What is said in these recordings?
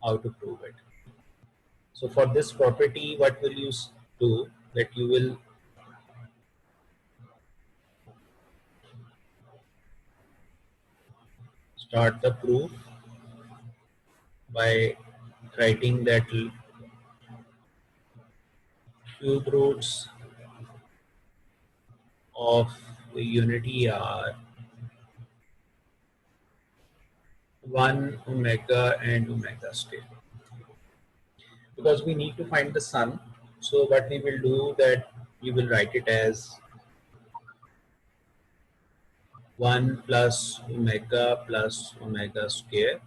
how to prove it. So for this property, what will you do? That you will start the proof by writing that cube roots of unity are 1 omega and omega square. Because we need to find the sum, so what we will do that we will write it as 1 plus omega square.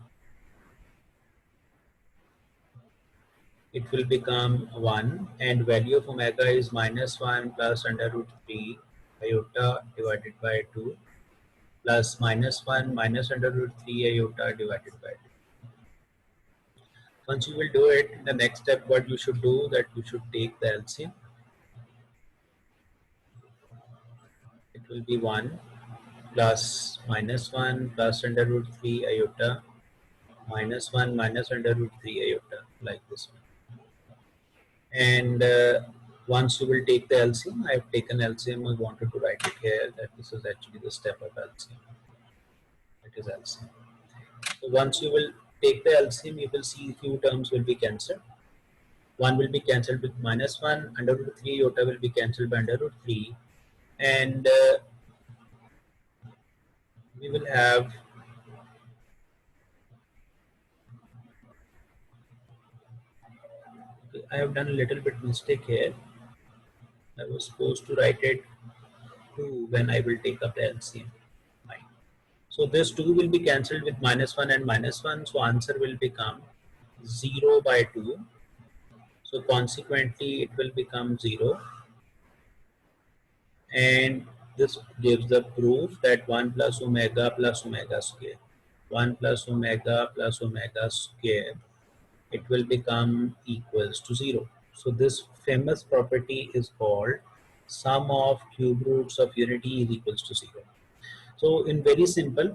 It will become 1, and value of omega is -1 plus under root 3 iota divided by 2 plus -1 minus under root 3 iota divided by 2. Once you will do it, in the next step what you should do, that you should take the LCM. It will be 1 plus -1 plus under root 3 iota -1 minus under root 3 iota, like this one. And once you will take the LCM, I have taken LCM, I wanted to write it here, that this is actually the step of LCM. It is LCM. So once you will take the LCM, you will see few terms will be cancelled. 1 will be cancelled with -1, under root 3 iota will be cancelled by under root 3, and we will have I have done a little bit mistake here. I was supposed to write it 2 when I will take up the LCM. Fine. So this 2 will be cancelled with -1 and -1, so answer will become 0 by 2. So consequently it will become 0, and this gives the proof that 1 plus omega square, 1 plus omega square, it will become equals to 0. So this famous property is called sum of cube roots of unity is equals to 0. So in very simple,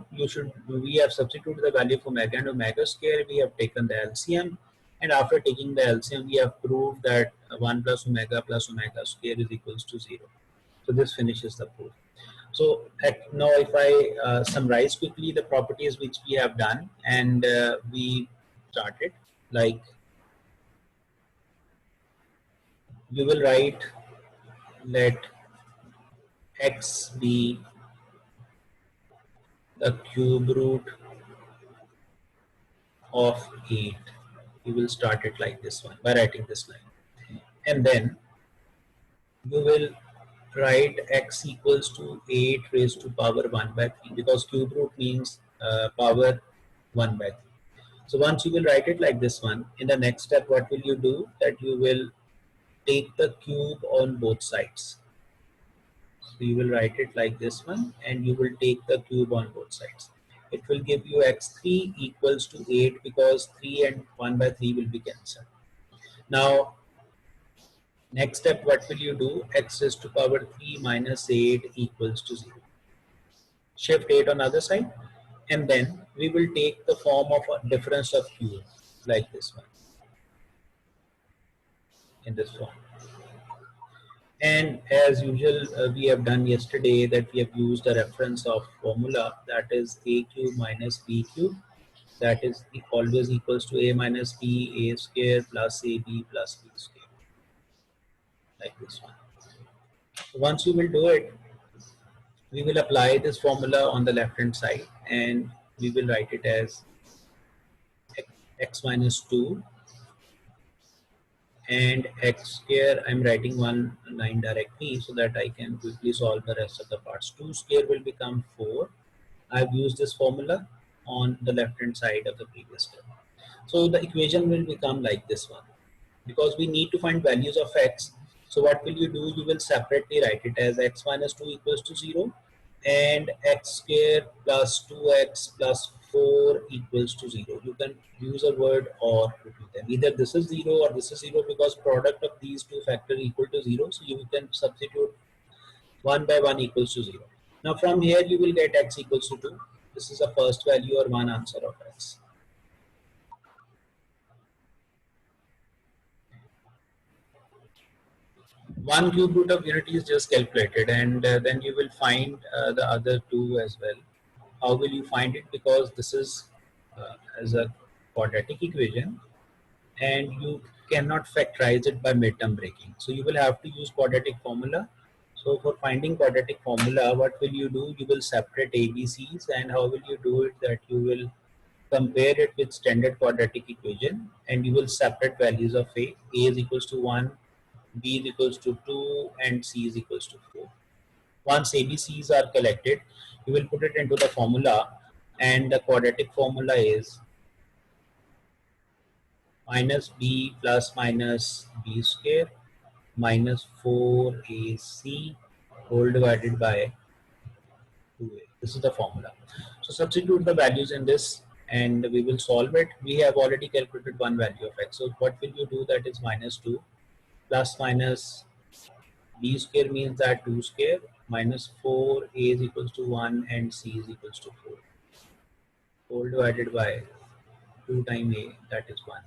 we have substituted the value of omega and omega square, we have taken the LCM, and after taking the LCM we have proved that 1 plus omega square is equals to 0. So this finishes the proof. So now if I summarize quickly the properties which we have done, and we started, like you will write, let x be the cube root of 8. You will start it like this one by writing this line, and then you will write x equals to 8 raised to power 1 by 3, because cube root means power 1 by 3. So once you will write it like this one, in the next step what will you do, that you will take the cube on both sides. So you will write it like this one, and you will take the cube on both sides. It will give you x3 equals to 8, because 3 and 1 by 3 will be cancelled. Now next step, what will you do? X raised to power 3 minus 8 equals to 0. Shift 8 on other side, and then we will take the form of a difference of cube, like this one, in this form. And as usual, we have done yesterday, that we have used a reference of formula, that is a cube minus b cube, that is always equals to a minus b, a square plus ab plus b square, like this one. So once you will do it, we will apply this formula on the left hand side, and we will write it as x minus 2 and x square. I'm writing one line directly so that I can quickly solve the rest of the parts. 2 square will become 4. I've used this formula on the left hand side of the previous step. So the equation will become like this one, because we need to find values of x. So what will you do? You will separately write it as x minus 2 equals to 0 and x square plus 2x plus 4 equals to 0. You can use a word or between them. Either this is 0 or this is 0, because product of these two factors equal to 0. So you can substitute 1 by 1 equals to 0. Now from here you will get x equals to 2. This is the first value or one answer of x. one cube root of unity is just calculated, and then you will find the other two as well. How will you find it? Because this is as a quadratic equation, and you cannot factorize it by midterm breaking. So you will have to use quadratic formula. So for finding quadratic formula, what will you do? You will separate ABCs, and how will you do it? That you will compare it with standard quadratic equation, and you will separate values of A. A is equals to 1, B is equals to 2, and C is equals to 4. Once ABCs are collected, you will put it into the formula, and the quadratic formula is minus B plus minus B square minus 4AC whole divided by 2A. This is the formula. So substitute the values in this, and we will solve it. We have already calculated one value of x. So what will you do? That is minus 2 plus minus B square means that 2 square minus 4, A is equals to 1 and C is equals to 4. Whole divided by 2 times A, that is 1.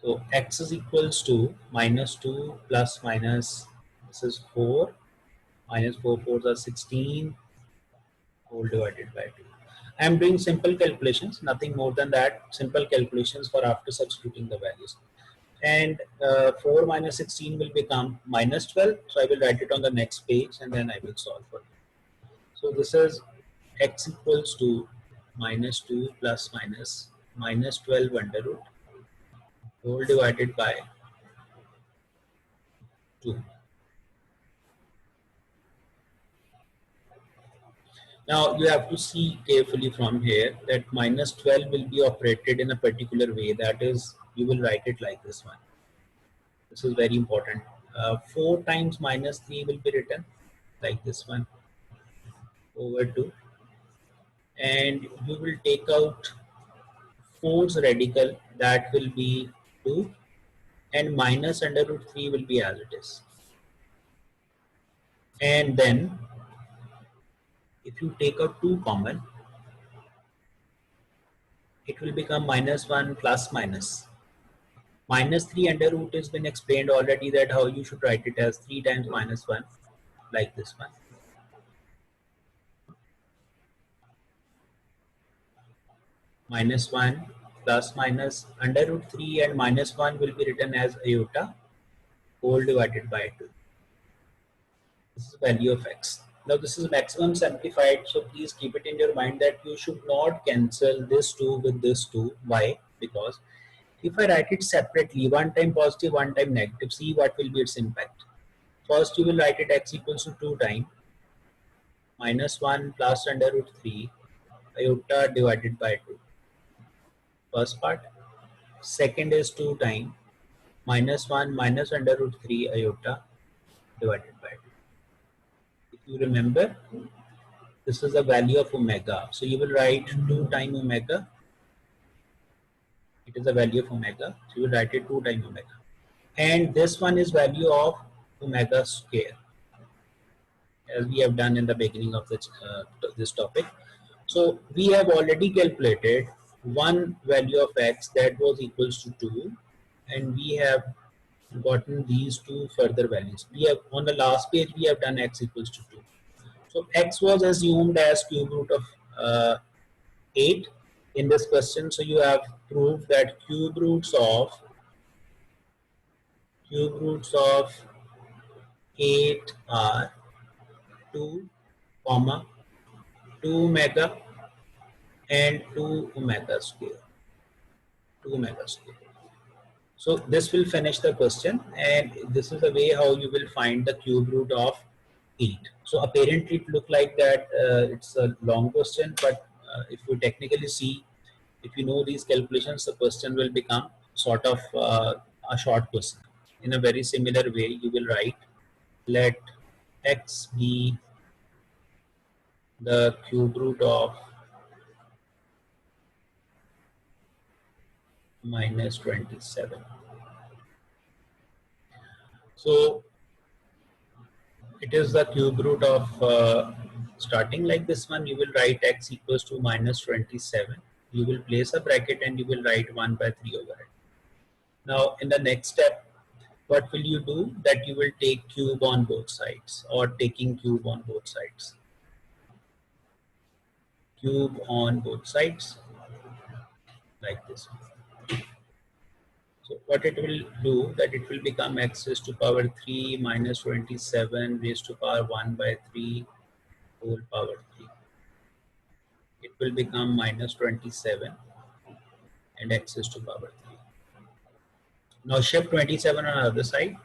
So x is equals to minus 2 plus minus, this is 4, minus 4 4s are 16, whole divided by 2. I am doing simple calculations, nothing more than that, simple calculations for after substituting the values. And 4 minus 16 will become minus 12, so I will write it on the next page and then I will solve for it. So this is x equals to minus 2 plus minus minus 12 under root whole divided by 2. Now you have to see carefully from here that minus 12 will be operated in a particular way, that is you will write it like this one. This is very important. 4 times minus 3 will be written like this one over 2, and you will take out 4's radical, that will be 2, and minus under root 3 will be as it is. And then if you take out 2 common, it will become minus 1 plus minus. Minus 3 under root has been explained already, that how you should write it as 3 times minus 1 like this one. Minus 1 plus minus under root 3 and minus 1 will be written as iota whole divided by 2. This is the value of x. Now this is maximum simplified, so please keep it in your mind that you should not cancel this 2 with this 2. Why? Because if I write it separately, one time positive, one time negative, see what will be its impact. First you will write it x equals to 2 times minus 1 plus under root 3 iota divided by 2. First part. Second is 2 times minus 1 minus under root 3 iota divided by 2. If you remember, this is the value of omega. So you will write 2 times omega. It is the value of omega. So you will write it 2 times omega. And this one is value of omega square, as we have done in the beginning of this topic. So we have already calculated one value of x that was equals to 2, and we have gotten these two further values. We have on the last page we have done x equals to 2. So x was assumed as cube root of 8 in this question. So you have proved that cube roots of 8 are 2, 2 omega and 2 omega square. 2 omega square. So this will finish the question, and this is the way how you will find the cube root of 8. So apparently it look like that it's a long question, but if you technically see, if you know these calculations, the question will become sort of a short question. In a very similar way, you will write, let x be the cube root of minus 27. So it is the cube root of starting like this one. You will write x equals to minus 27. You will place a bracket and you will write 1 by 3 over it. Now in the next step, what will you do? That you will take cube on both sides, or taking cube on both sides. Cube on both sides, like this. So what it will do, that it will become x raised to power 3 minus 27 raised to power 1 by 3 whole power 3. It will become minus 27 and x raised to power 3. Now shift 27 on the other side.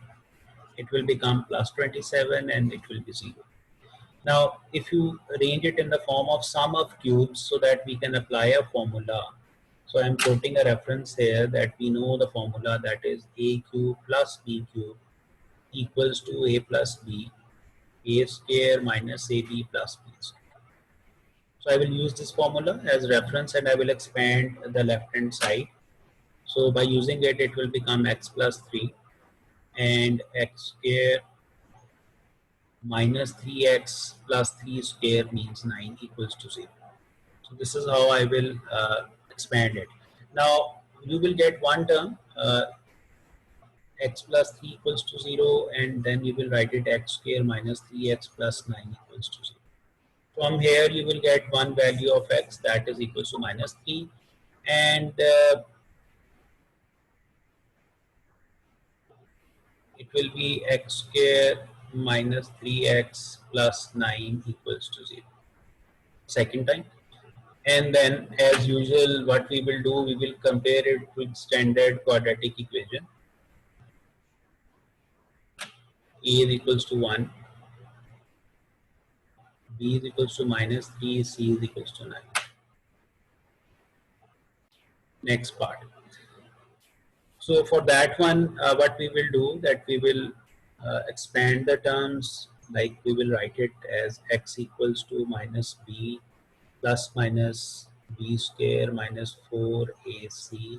It will become plus 27 and it will be 0. Now, if you arrange it in the form of sum of cubes so that we can apply a formula. So I'm quoting a reference here that we know the formula, that is a cube plus b cube equals to a plus b, a square minus ab plus b square. So I will use this formula as reference and I will expand the left hand side. So by using it, it will become x plus 3 and x square minus 3x plus 3 square means 9 equals to 0. So this is how I will expand it. Now you will get one term, x plus 3 equals to 0, and then you will write it x square minus 3x plus 9 equals to 0. From here you will get one value of x, that is equals to minus 3, and it will be x square minus 3x plus 9 equals to 0. Second time. And then as usual, what we will do, we will compare it with standard quadratic equation. A is equals to 1, B is equals to minus 3, C is equals to 9. Next part. So for that one, what we will do, that we will expand the terms, like we will write it as x equals to minus b plus minus b square minus 4ac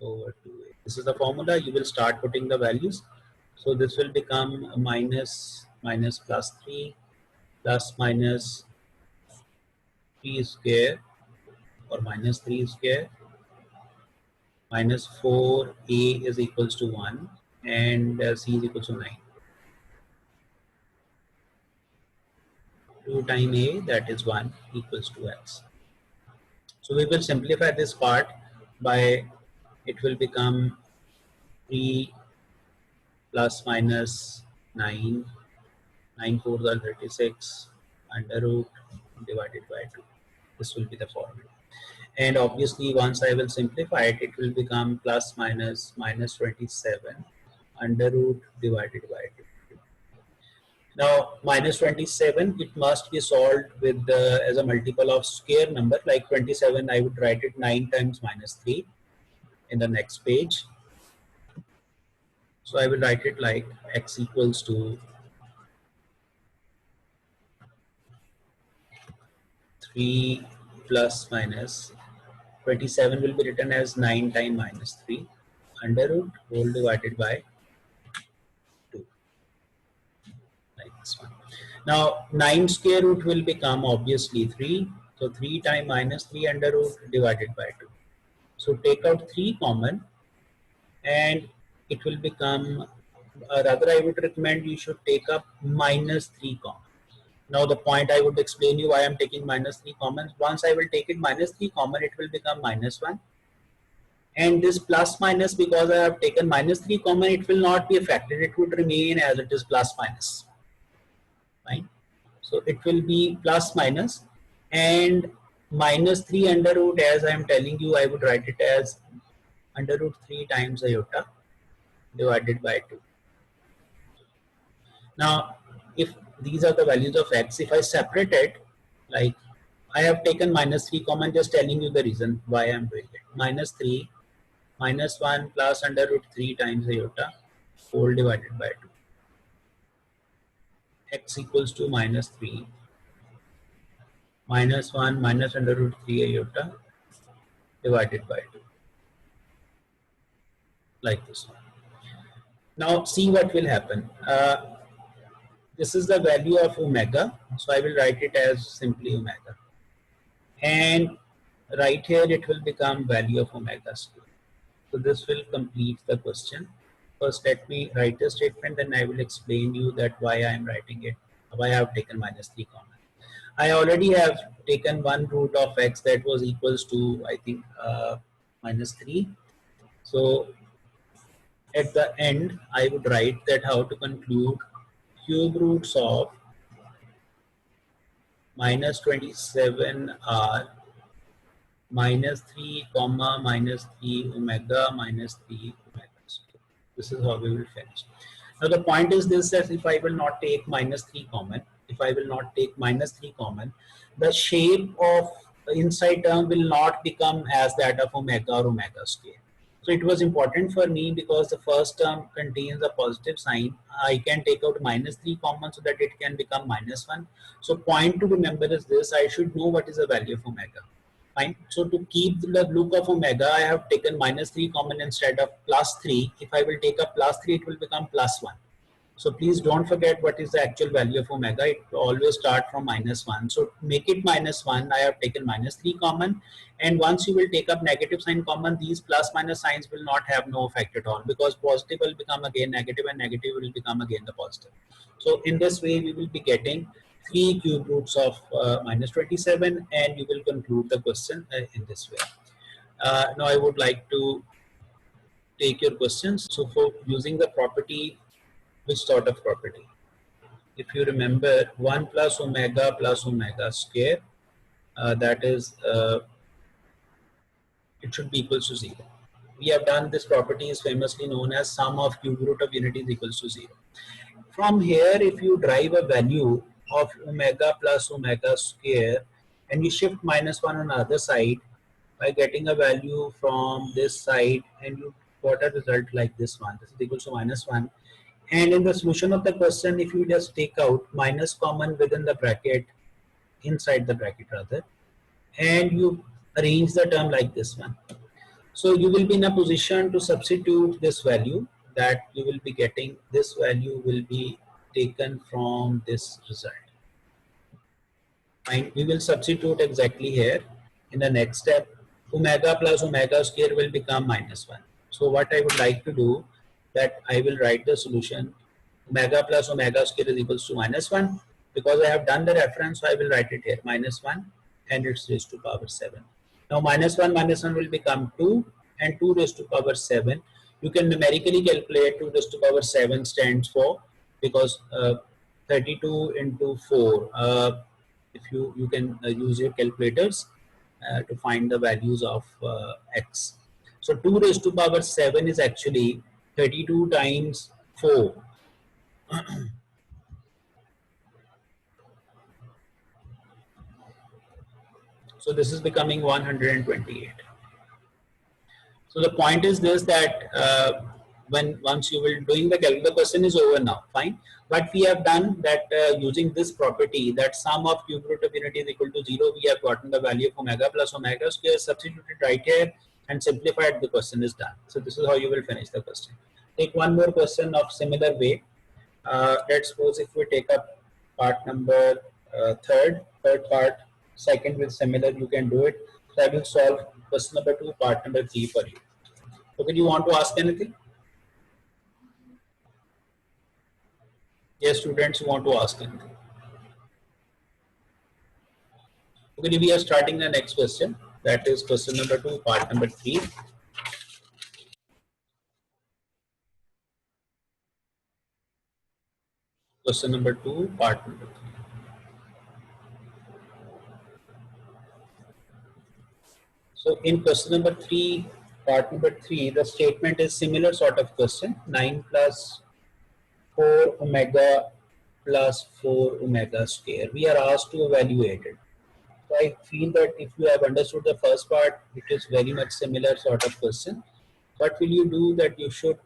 over 2a. This is the formula. You will start putting the values. So this will become minus plus 3 plus minus 3 square or minus 3 square minus 4a is equals to 1 and c is equals to 9. 2 times a, that is 1, equals to x. So we will simplify this part by, it will become 3 plus minus 9, 9 4s are 36, under root divided by 2. This will be the formula. And obviously once I will simplify it, it will become plus minus minus 27 under root divided by 2. Now minus 27, it must be solved with as a multiple of square number, like 27. I would write it 9 times minus 3 in the next page. So I will write it like x equals to 3 plus minus 27 will be written as 9 times minus 3 under root whole divided by 2, like this one. Now 9 square root will become obviously 3. So 3 times minus 3 under root divided by 2. So take out 3 common and it will become, rather I would recommend you should take up minus 3 common. Now the point I would explain you why I am taking minus 3 common. Once I will take it minus 3 common, it will become minus 1. And this plus minus, because I have taken minus 3 common, it will not be affected. It would remain as it is plus minus. Right? So it will be plus minus, and minus 3 under root, as I am telling you, I would write it as under root 3 times iota divided by 2. Now if these are the values of x, if I separate it, like I have taken minus 3 common, just telling you the reason why I am doing it. Minus 3 minus 1 plus under root 3 times iota whole divided by 2. X equals to minus 3 minus 1 minus under root 3 iota divided by 2, like this one. Now see what will happen. This is the value of omega, so I will write it as simply omega, and right here it will become value of omega square. So this will complete the question. first let me write the statement, then I will explain you that why I am writing it, why I have taken minus 3 common. I already have taken one root of x that was equals to, I think, minus 3. So at the end, I would write that how to conclude cube roots of minus 27 are minus 3 comma minus 3 omega minus 3 omega. This is how we will finish. Now the point is this, that if I will not take minus 3 common, the shape of the inside term will not become as that of omega or omega square. So it was important for me because the first term contains a positive sign. I can take out minus 3 common so that it can become minus 1. So point to remember is this, I should know what is the value of omega. Fine. So to keep the look of omega, I have taken minus 3 common instead of plus 3. If I will take a plus 3, it will become plus 1. So please don't forget what is the actual value of omega. It always start from minus 1. So make it minus 1. I have taken minus 3 common. And once you will take up negative sign common, these plus minus signs will not have no effect at all, because positive will become again negative and negative will become again the positive. So in this way, we will be getting 3 cube roots of minus 27, and you will conclude the question in this way. Now I would like to take your questions. So for using the property, which sort of property? If you remember 1 plus omega square, that is, it should be equals to 0. We have done this property is famously known as sum of cube root of unity is equals to 0. From here, if you derive a value of omega plus omega square and you shift minus 1 on the other side by getting a value from this side, and you got a result like this one, this is equal to minus 1. And in the solution of the question, if you just take out minus common within the bracket, inside the bracket rather, and you arrange the term like this one, so you will be in a position to substitute this value, that you will be getting this value will be taken from this result. And we will substitute exactly here. In the next step, omega plus omega square will become minus 1. So what I would like to do, that I will write the solution omega plus omega square is equals to minus 1. Because I have done the reference, so I will write it here minus 1 and it's raised to power 7. Now minus 1 will become 2, and 2 raised to power 7. You can numerically calculate 2 raised to power 7 stands for, because 32 into 4. If you can use your calculators to find the values of x. So 2 raised to power 7 is actually 32 times 4. So this is becoming 128. So the point is this, that once you will doing the calculation, the question is over now, fine. But we have done that using this property, that sum of cube root of unity is equal to 0, we have gotten the value of omega plus omega square, substituted right here and simplified, the question is done. So this is how you will finish the question. Take one more question of similar way. Let's suppose if we take up part number third part, second with similar, you can do it. So I will solve question number 2, part number 3 for you. Okay, do you want to ask anything? Yes, students, you want to ask anything? Okay, we are starting the next question. That is question number 2, part number 3. Question number 2, part number 3. So in question number 3, part number 3, the statement is similar sort of question. 9 plus 4 omega plus 4 omega square. We are asked to evaluate it. So I feel that if you have understood the first part, it is very much similar sort of question. What will you do, that you should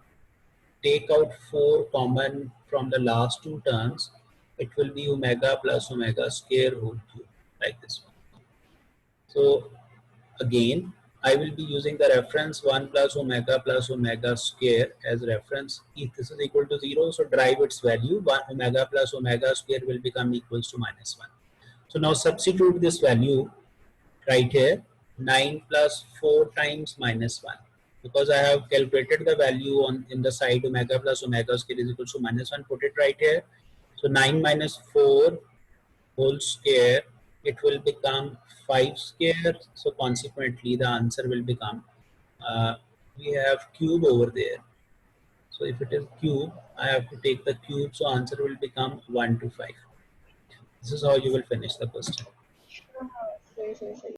take out 4 common from the last 2 terms. It will be omega plus omega square whole cube, like this one. So again, I will be using the reference 1 plus omega square as reference. If this is equal to 0, so derive its value. 1 omega plus omega square will become equals to minus 1. So now substitute this value right here. 9 plus 4 times minus 1 because I have calculated the value on in the side omega plus omega square is equal to -1. Put it right here. So 9 minus 4 whole square, it will become 5 square. So consequently, the answer will become, we have cube over there. So if it is cube, I have to take the cube. So answer will become 1 to 5. This is how you will finish the question. सही सही सही